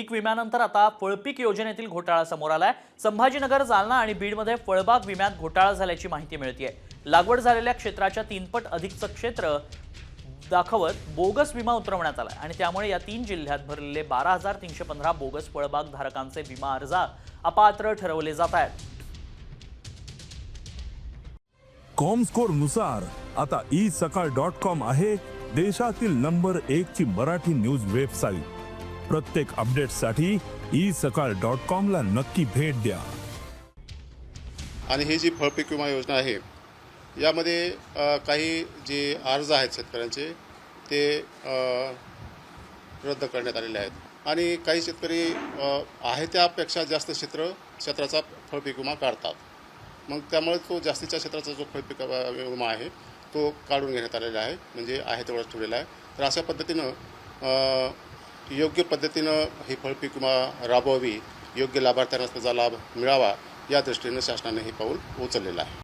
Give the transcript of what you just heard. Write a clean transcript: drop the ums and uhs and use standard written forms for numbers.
पीक विम्यानंतर आता फळपीक योजनेतील घोटाळा समोर आलाय। संभाजीनगर, जालना आणि बीडमध्ये फळबाग विम्यात घोटाळा झाल्याची माहिती मिळतेय। लागवड झालेल्या क्षेत्राच्या 3 पट अधिकचं क्षेत्र दाखवत बोगस विमा उतरवण्यात आलाय आणि त्यामुळे या 3 जिल्ह्यात भरलेले 12,315 बोगस फळबाग धारकांचे विमा अर्ज अपात्र ठरवले जात आहेत। कॉमस्कोर नुसार आता isakal.com आहे देशातील नंबर 1 ची मराठी न्यूज वेबसाईट। प्रत्येक अपडेटसाठी isakal.com ला नक्की भेट द्या। आणि ही जी फळपीक विमा योजना आहे यामध्ये काही जे अर्ज आहेत शेतकऱ्यांचे ते रद्द करण्यात आलेले आहेत आणि काही शेतकरी आहे त्यापेक्षा जास्त क्षेत्राचा फळपीक विमा काढतात। मग त्यामुळे तो जास्तीच्या क्षेत्राचा जो फळपीक विमा आहे तो काढून घेण्यात आलेला आहे, म्हणजे आहे तेवढाच ठेवलेला आहे। तर अशा पद्धतीनं योग्य पद्धतीनं ही फळपीक विमा राबवावी, योग्य लाभार्थ्यांना त्याचा लाभ मिळावा या दृष्टीने शासनाने हे पाऊल उचललेलं आहे।